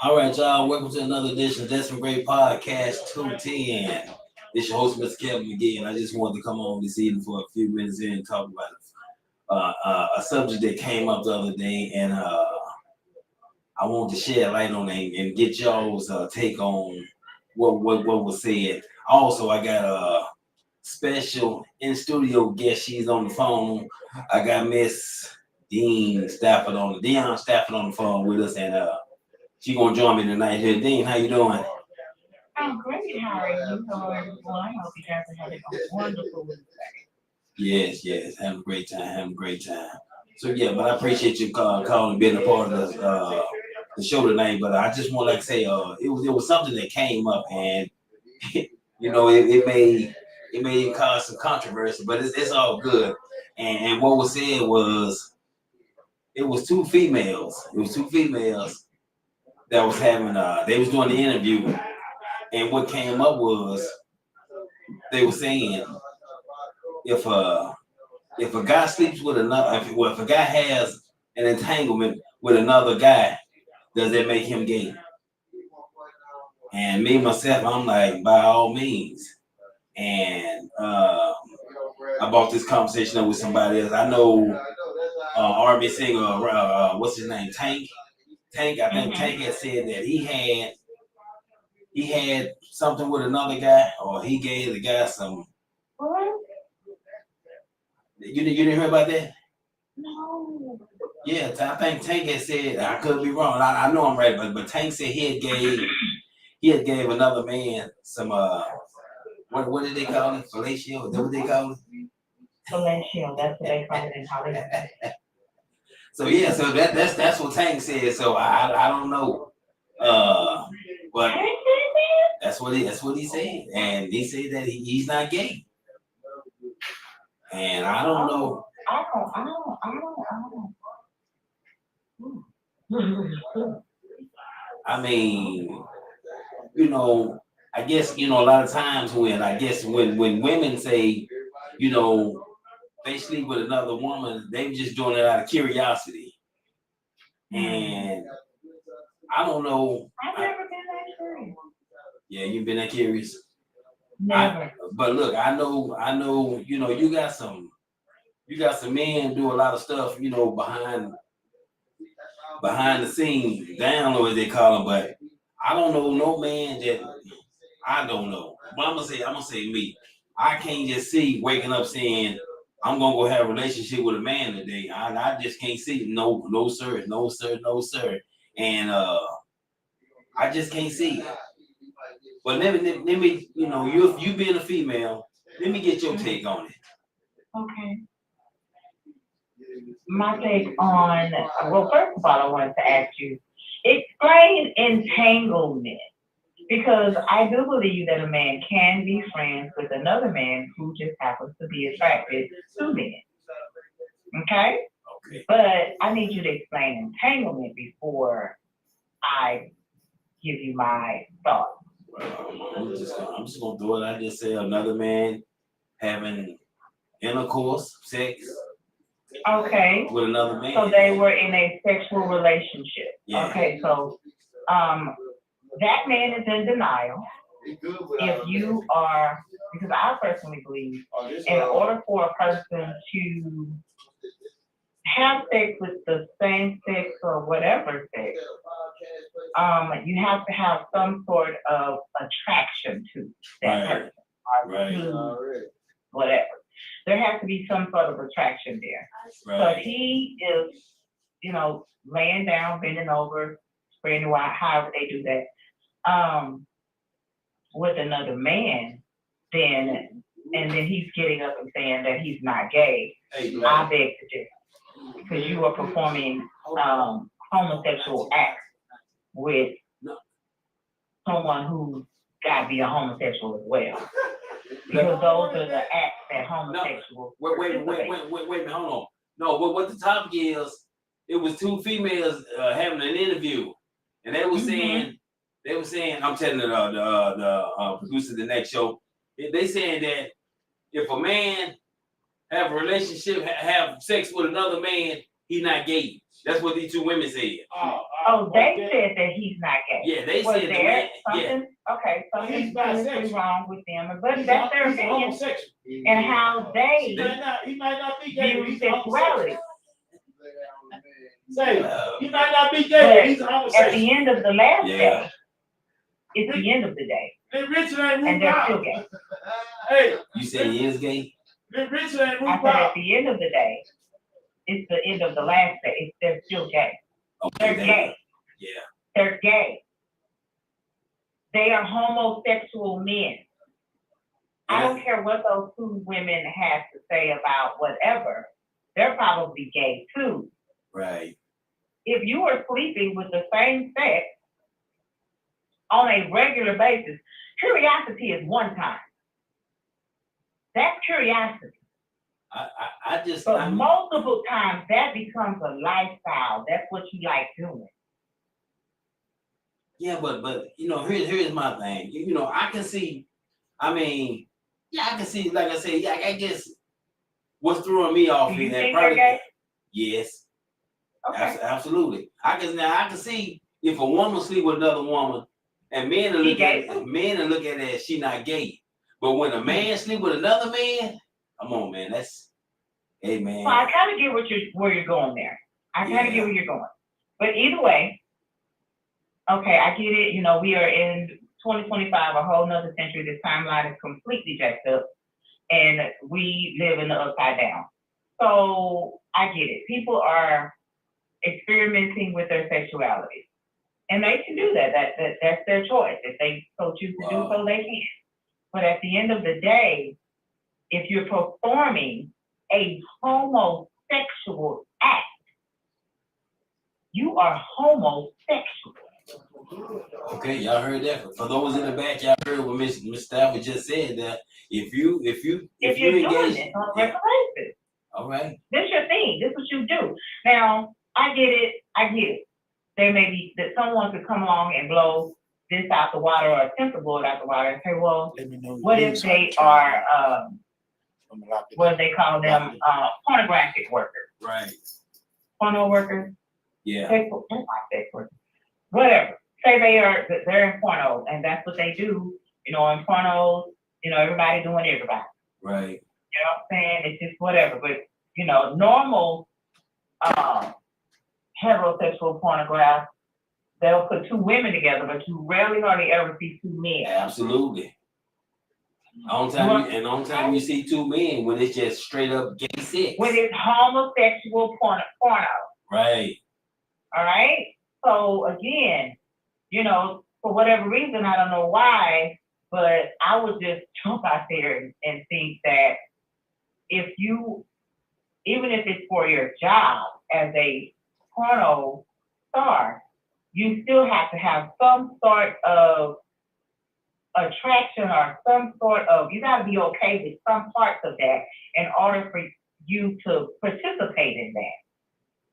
All right, y'all. Welcome to another edition of That's Some Great Podcast 210. This your host, Mr. Kevin McGee, and I just wanted to come on this evening for a few minutes and talk about a subject that came up the other day, and I wanted to shed light on it and get y'all's take on what was said. Also, I got a special in studio guest. She's on the phone. I got Miss Dion Stafford on the phone with us, and she gonna join me tonight here. Dean, how you doing? I'm great. How are you? Hello, everyone. I hope you guys are having a wonderful week. Yes, having a great time. So yeah, but I appreciate you calling and being a part of the show tonight. But I just want to say, it was something that came up, and it may cause some controversy, but it's all good. And what was said was it was two females. It was two females that was having they was doing the interview, and what came up was they were saying if a guy sleeps with another, if a guy has an entanglement with another guy, does that make him gay? And me myself, I'm like, by all means. And I brought this conversation up with somebody else. I know R&B singer, what's his name, Tank. I think Tank had said that he had something with another guy, or he gave the guy some. What? You didn't hear about that? No. Yeah, I think Tank had said, I could be wrong. I know I'm right, but Tank said he had gave another man some what did they call it? Fellatio? Is that what they call it? Fellatio, that's what they call it in Hollywood. So yeah, so that's what Tank said. So I don't know. But that's what he said. And he said that he's not gay. And I don't know. I don't. I mean, I guess, a lot of times when women say, they sleep with another woman, they just doing it out of curiosity. And I don't know. I've never been that curious. Yeah, you've been that curious. Never. But look, I know, you got some men do a lot of stuff, behind the scenes, down low as they call them. But I don't know no man that I don't know. But I'm gonna say me. I can't just see waking up saying I'm gonna go have a relationship with a man today. I just can't see no sir. And I just can't see it. But let me, you being a female, let me get your take on it. Okay. My take on, well, first of all, I wanted to ask you, explain entanglement. Because I do believe that a man can be friends with another man who just happens to be attracted to men. Okay? Okay. But I need you to explain entanglement before I give you my thoughts. Well, I'm just gonna do it. I just say another man having intercourse, sex. Okay. With another man. So they were in a sexual relationship. Yeah. Okay, so that man is in denial. If you are, because I personally believe, in order for a person to have sex with the same sex or whatever sex, you have to have some sort of attraction to that person. Right. To whatever. There has to be some sort of attraction there. Right. So if he is, laying down, bending over, spreading wide, however they do that, with another man, and then he's getting up and saying that he's not gay, I beg to differ. Because you are performing homosexual acts with someone who's got to be a homosexual as well. Because those are the acts that homosexuals. Wait a minute, hold on. No, what the topic is, it was two females having an interview, and they were saying, I'm telling the producer of the next show, they saying that if a man have a relationship, have sex with another man, he's not gay. That's what these two women said. Oh, they said that he's not gay. Yeah, they Was said the there man. Yeah, something? Okay, He's something bisexual. wrong with them, but that's their He's a opinion homosexual. and how He they might not be gay, but view he's a homosexual. sexuality. Say, uh, he might not be gay, but he's a At homosexual. the end of the last Yeah. day, it's the end of the day, Then Richard ain't and Ruth they're still Powell. gay. Hey, you say he is gay? then Richard ain't I Ruth said at Powell. the end of the day, it's the end of the last day. They're still gay. Okay, They're gay. Yeah. They're gay. They are homosexual men. I don't care what those two women have to say about whatever. They're probably gay too. Right. If you are sleeping with the same sex on a regular basis, curiosity is one time. That's curiosity. I just. But I'm- multiple times, that becomes a lifestyle. That's what you like doing. Yeah, but you know, here's my thing. You know, I can see. I mean, yeah, I can see. Like I said, yeah, I guess what's throwing me off Do you is that think probably. they're gay? Yes, Okay. absolutely. I can see if a woman sleep with another woman, and men will He look at gay it, men will look at it as she not gay. But when a man sleep with another man, come on, man, that's hey man. Well, I kind of get where you're going there. I kind of Yeah. get where you're going. But either way, okay, I get it. You know, we are in 2025, a whole nother century. This timeline is completely jacked up, and we live in the upside down. So I get it. People are experimenting with their sexuality, and they can do that. That's their choice. If they so choose to do so, they can. But at the end of the day, if you're performing a homosexual act, you are homosexual. Okay, y'all heard that. For those in the back, y'all heard what Miss Stafford just said. That if you If you're doing engage, this on a yeah, regular basis, all right, this your thing. This is what you do. Now, I get it. There may be that someone could come along and blow this out the water or attempt to blow it out the water and say, well, Let me know. what if they are, what do they call them, pornographic workers, right, porno workers, yeah, sex workers, whatever. Say they're in porno and that's what they do, you know, in pornos, you know, everybody doing everybody. right, You know what I'm saying? It's just whatever. But, you know, normal heterosexual pornograph, they'll put two women together, but you rarely hardly ever see two men. absolutely. On time you see two men when it's just straight up gay sex. When it's homosexual porno. Right. All right? So again, you know, for whatever reason, I don't know why, but I would just jump out there and think that if you, even if it's for your job as a porno star, you still have to have some sort of attraction or some sort of, you gotta be okay with some parts of that in order for you to participate in that.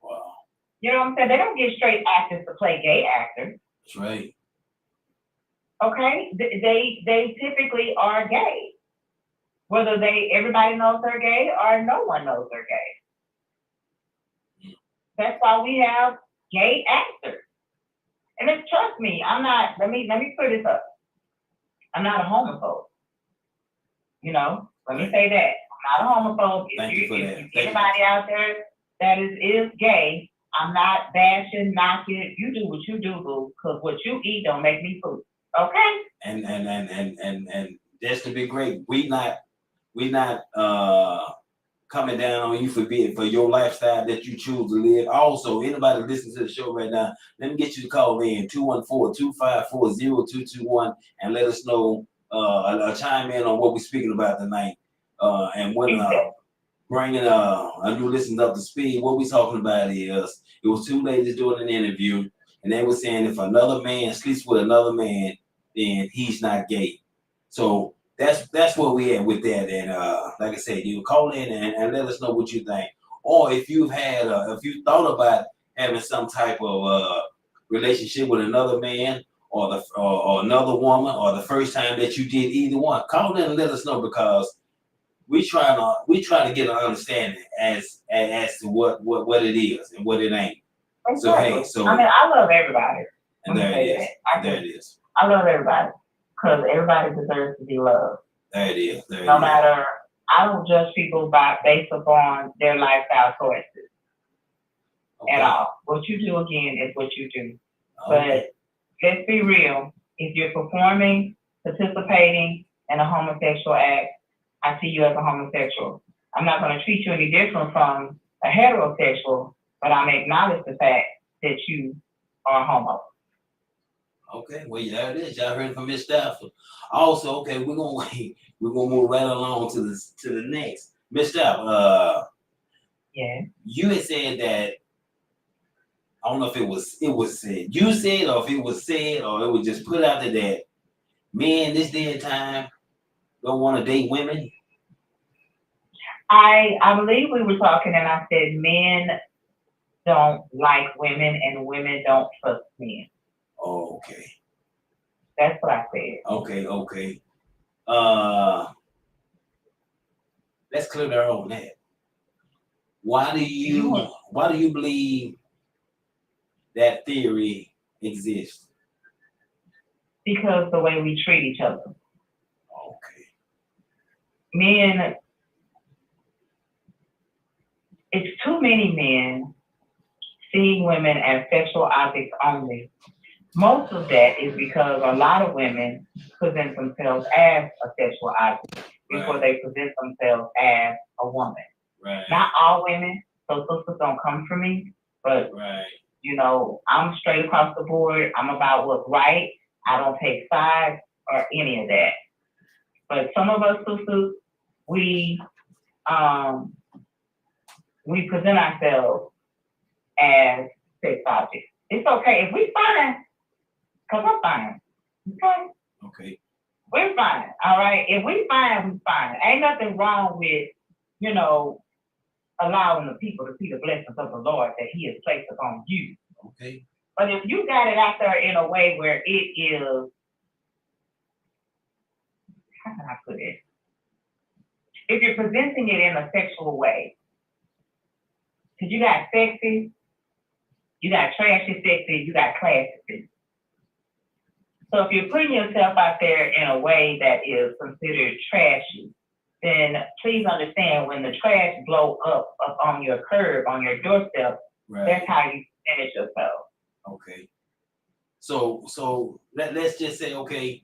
Wow. You know what I'm saying? They don't get straight actors to play gay actors. That's right. Okay, they typically are gay, whether everybody knows they're gay or no one knows they're gay. That's why we have gay actors. And then trust me, I'm not. Let me clear this up. I'm not a homophobe. You know, let me say that I'm not a homophobe. Thank you for that. If anybody out there that is gay, I'm not bashing, knocking. You do what you do, boo, because what you eat don't make me food. Okay? And just to be great, we not coming down on you for your lifestyle that you choose to live. Also, anybody listening to the show right now, let me get you to call in 214-254-0221 and let us know chime in on what we're speaking about tonight. And when bringing a new listener up to speed, what we're talking about is it was two ladies doing an interview, and they were saying if another man sleeps with another man, then he's not gay. So that's where we at with that. And like I said, you call in and let us know what you think. Or if you've had if you thought about having some type of relationship with another man or another woman, or the first time that you did either one, call in and let us know, because we try to get an understanding as to what it is and what it ain't. So hey, Exactly. so I mean, I love everybody. and there it is. I There it is. I love everybody because everybody deserves to be loved. There it is. There it No is. matter, I don't judge people based upon their lifestyle choices at all. What you do again is what you do. Okay. But let's be real. If you're performing, participating in a homosexual act, I see you as a homosexual. I'm not going to treat you any different from a heterosexual, but I'm acknowledge the fact that you are homo. Okay, well, there it is. Y'all heard it from Miss Stafford. Also, okay, we're gonna wait. We're gonna move right along to the next. Miss Stafford, Yeah. you had said that I don't know if it was said. You said, or if it was said, or it was just put out there that men this day and time don't want to date women. I believe we were talking and I said men don't like women and women don't trust men. Oh, okay. That's what I said. Okay. Let's clear the air on that. Why do you believe that theory exists? Because the way we treat each other. Okay. Men, it's too many men seeing women as sexual objects only. Most of that is because a lot of women present themselves as a sexual object before they present themselves as a woman. Right. Not all women, so sisters don't come for me, but Right. you know, I'm straight across the board. I'm about what's right. I don't take sides or any of that. But some of us sisters, we present ourselves as sex objects. It's okay if we fine, cause I'm fine. Okay, Okay. we're fine. All right. If we fine, we fine. Ain't nothing wrong with, you know, allowing the people to see the blessings of the Lord that He has placed upon you. Okay. But if you got it out there in a way where it is, how can I put it? If you're presenting it in a sexual way, because you got sexy, you got trashy sexy, you got classy sexy. So if you're putting yourself out there in a way that is considered trashy, then please understand when the trash blow up on your curb, on your doorstep, Right. that's how you finish yourself. Okay. So let's just say, okay.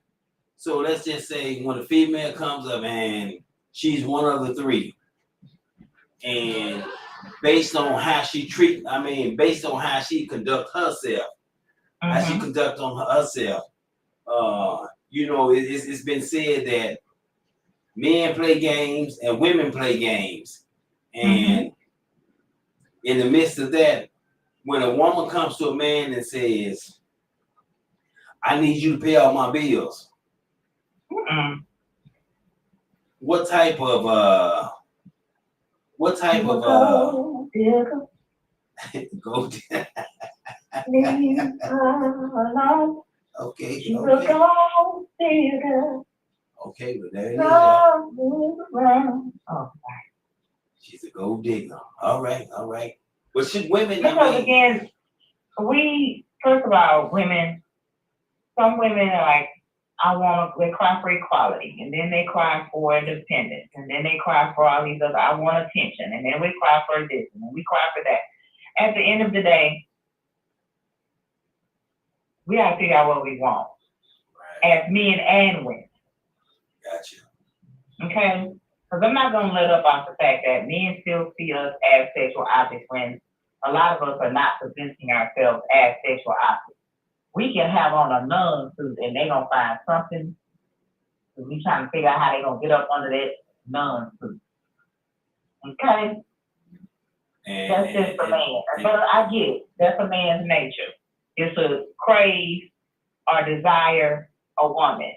So let's just say when a female comes up and she's one of the three, and based on how she based on how she conduct herself, how she conduct on herself, you know, it's been said that men play games and women play games, and in the midst of that, when a woman comes to a man and says, "I need you to pay all my bills," what type of go okay, but there it is. She's a gold digger. All right. But should women? Because again, first of all, women, some women are like, they cry for equality, and then they cry for independence, and then they cry for all these other, I want attention, and then we cry for this, and then we cry for that. At the end of the day, we gotta figure out what we want, as men and women. Gotcha. Okay? Because I'm not gonna let up off the fact that men still see us as sexual objects when a lot of us are not presenting ourselves as sexual objects. We can have on a nun suit and they gonna find something. We trying to figure out how they gonna get up under that nun suit. Okay? That's just a man. But I get it. That's a man's nature. It's to crave or desire a woman.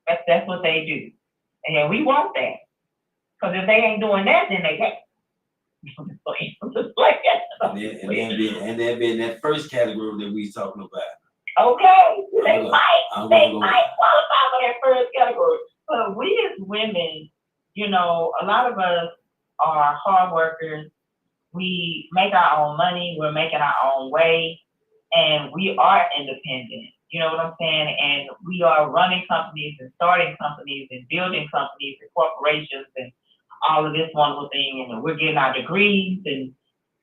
That's what they do. And we want that. Because if they ain't doing that, then they can't. And then being that first category that we talking about. Okay, they might qualify for that first category. But we as women, you know, a lot of us are hard workers. we make our own money, we're making our own way, and we are independent. You know what I'm saying? And we are running companies and starting companies and building companies and corporations and all of this wonderful thing. And we're getting our degrees and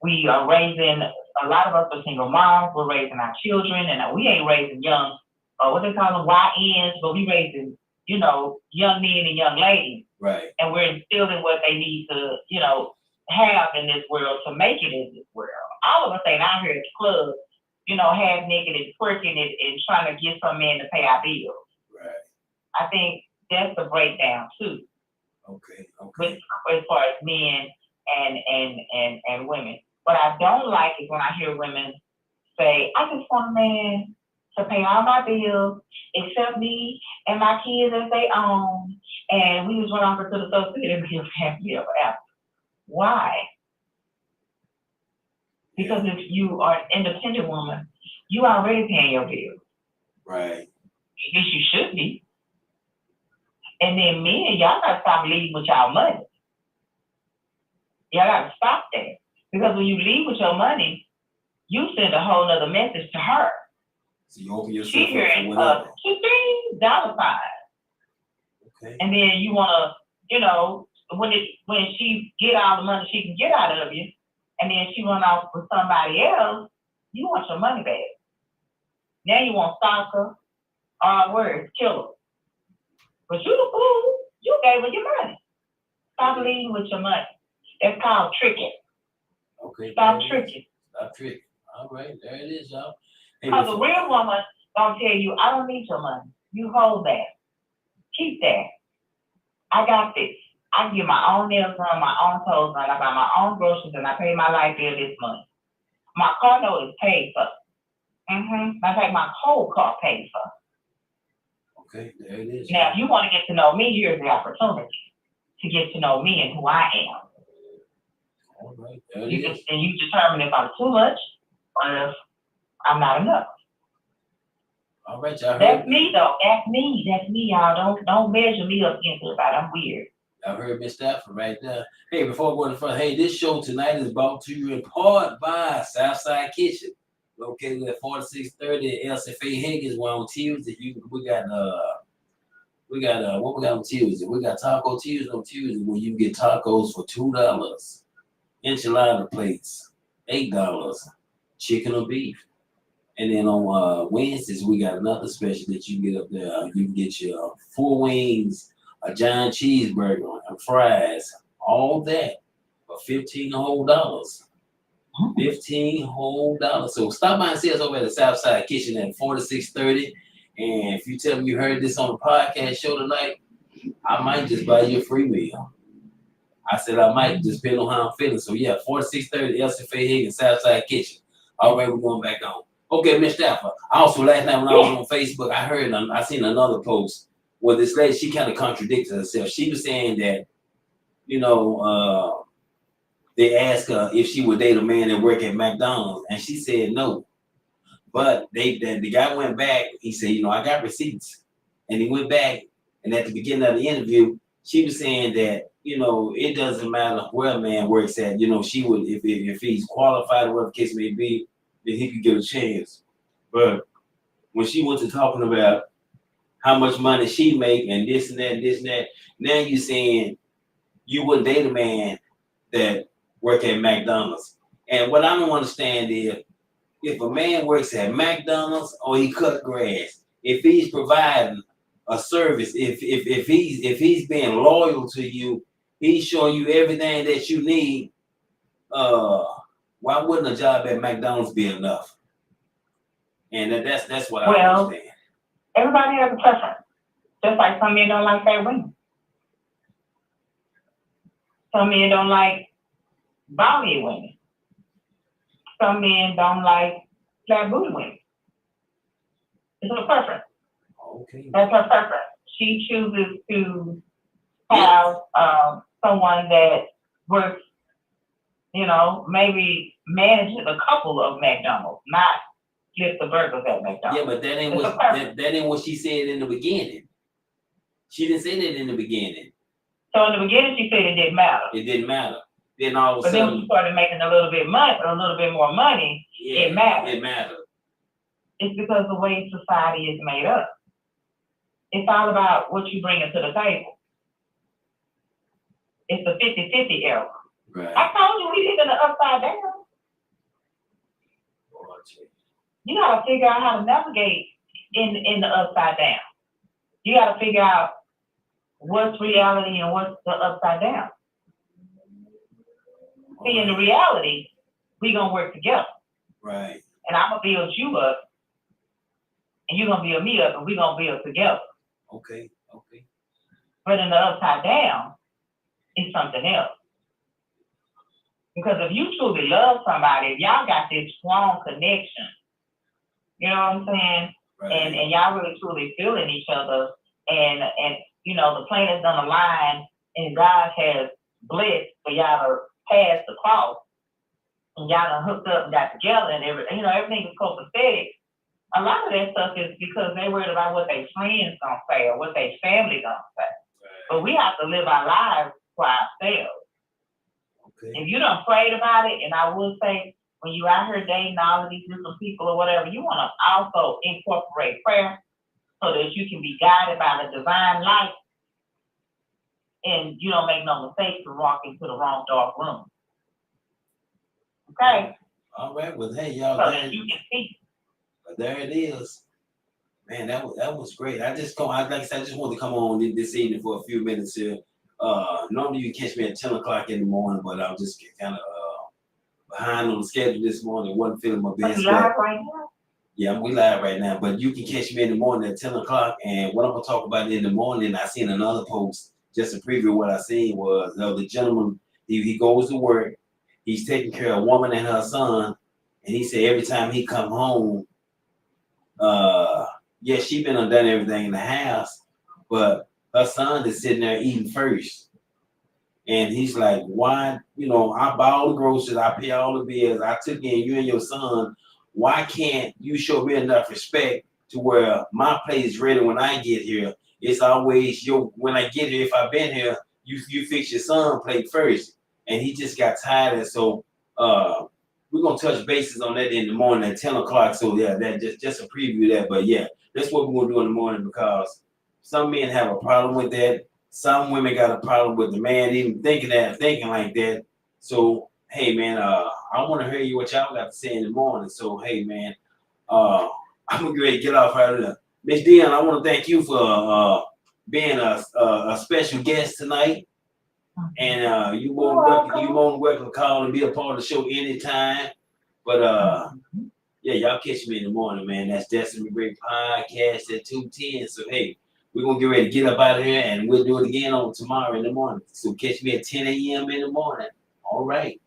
we are raising, a lot of us are single moms, we're raising our children, and we ain't raising young, what they call them, YNs, but we raising, you know, young men and young ladies. Right. And we're instilling what they need to, you know, have in this world to make it in this world. All of us ain't out here at the club, you know, half naked and twerking and trying to get some man to pay our bills. Right. I think that's the breakdown too. Okay. As far as men and women. What I don't like is when I hear women say, I just want a man to pay all my bills, except me and my kids as they own, and we just run off into the society and live happily ever after. Why? Because if you are an independent woman, you already paying your bills. Right. At least you should be. And then men, y'all gotta stop leading with y'all money. Y'all gotta stop that. Because when you leave with your money, you send a whole nother message to her. So you open yourself She up for hearing whatever. $2-3 signs. Okay. And then you wanna, you know, when she get all the money she can get out of you, and then she run off with somebody else, you want your money back. Now you want stalk her, all words, kill her. But you the fool, you gave her your money. Stop leading with your money. That's called tricking. Okay. Stop tricking. Stop tricking. All right, there it is, y'all. Hey, Because a real woman gonna tell you, I don't need your money. You hold that. Keep that. I got this. I can get my own nails done, my own toes done. I buy my own groceries and I pay my light bill this month. My car note is paid for. I take my whole car paid for. Okay, there it is. Now, if you want to get to know me, here's the opportunity to get to know me and who I am. All right, there it is. And you determine if I'm too much or if I'm not enough. All right, y'all heard. That's me, though. That's me, y'all. Don't measure me up against everybody. I'm weird. Y'all heard Miss Stafford right there. Hey, before we go to the front, hey, this show tonight is brought to you in part by Southside Kitchen, located at 4630 LCFA Higgins. We're on Tuesday. We got what we got on Tuesday? We got Taco Tuesday on Tuesday, where you can get tacos for $2, enchilada plates $8, chicken or beef. And then on Wednesdays, we got another special that you can get up there. You can get your 4 wings, a giant cheeseburger, and fries, all that for $15 whole. $15 whole. So stop by and see us over at the Southside Kitchen at 4630. And if you tell me you heard this on the podcast show tonight, I might just buy you a free meal. I said I might, just depending on how I'm feeling. So yeah, 4630 LCFA Higgins, Southside Kitchen. All right, we're going back on. Okay, Miss Stafford. Also, last night when I was on Facebook, I seen another post where this lady, she kind of contradicted herself. She was saying that, you know, they asked her if she would date a man that worked at McDonald's, and she said no. But the guy went back. He said, you know, I got receipts, and he went back. And at the beginning of the interview, she was saying that, you know, it doesn't matter where a man works at. You know, she would, if he's qualified or whatever the case may be, then he could get a chance. But when she went to talking about how much money she make and this and that and this and that, now you saying you wouldn't date a man that work at McDonald's. And what I don't understand is, if a man works at McDonald's or he cut grass, if he's providing a service, if he's being loyal to you, he's showing you everything that you need, why wouldn't a job at McDonald's be enough? And that's what I understand. Everybody has a preference. Just like some men don't like fat women. Some men don't like bony women. Some men don't like flat booty women. It's a preference. Okay. That's her preference. She chooses to have someone that works, you know, maybe manages a couple of McDonald's, not flip the burgers at McDonald's. Yeah, but that ain't what she said in the beginning. She didn't say that in the beginning. So in the beginning, she said it didn't matter. It didn't matter. then all of a But then when sudden, you started making a little bit more money, yeah, it matters. It matters. It's because the way society is made up. It's all about what you bring to the table. It's the 50-50 era. Right. I told you we live in the upside down. You gotta figure out how to navigate in the upside down. You gotta figure out what's reality and what's the upside down. See, in the reality, we gonna work together. Right. And I'm gonna build you up, and you're gonna build me up, and we're gonna build together. Okay. Okay. But in the upside down, it's something else. Because if you truly love somebody, if y'all got this strong connection, you know what I'm saying? Right. And y'all really truly feeling each other, and you know, the planet's gonna align, and God has blessed for y'all to pass the cross, and y'all done hooked up and got together, and everything is copacetic. A lot of that stuff is because they worried about what their friends gonna say or what their family gonna say. Right. But we have to live our lives for ourselves. Okay. If you done prayed about it, and I will say, when you out here dating all of these different people or whatever, you want to also incorporate prayer so that you can be guided by the divine light, and you don't make no mistakes to walk into the wrong dark room. Okay? All right. Well, hey, y'all. So that you can see. But there it is. Man, that was great. I just wanted to come on this evening for a few minutes here. Normally you catch me at 10 o'clock in the morning, but I was just kind of behind on the schedule this morning. Wasn't feeling my Are best. you live right now? Yeah, we live right now. But you can catch me in the morning at 10 o'clock. And what I'm gonna talk about in the morning, I seen another post just to preview what I seen was the gentleman. He goes to work. He's taking care of a woman and her son, and he said every time he come home, yeah, she been done everything in the house, but her son is sitting there eating first. And he's like, why, I buy all the groceries, I pay all the bills, I took in you and your son. Why can't you show me enough respect to where my plate is ready when I get here? It's always when I get here, if I've been here, you fix your son plate first. And he just got tired. And so we're gonna touch bases on that in the morning at 10 o'clock. So yeah, that just a preview of that. But yeah, that's what we're gonna do in the morning, because some men have a problem with that. Some women got a problem with the man even thinking like that. So hey man, I want to hear what y'all got to say in the morning. So hey man, I'm gonna get ready to get off out of there. Miss Dion, I want to thank you for being a special guest tonight. And you more welcome to call and be a part of the show anytime. But yeah, y'all catch me in the morning, man. That's Destiny Great Podcast at 2:10. So hey, we're gonna get ready to get up out of here, and we'll do it again on tomorrow in the morning. So catch me at 10 a.m. in the morning. All right.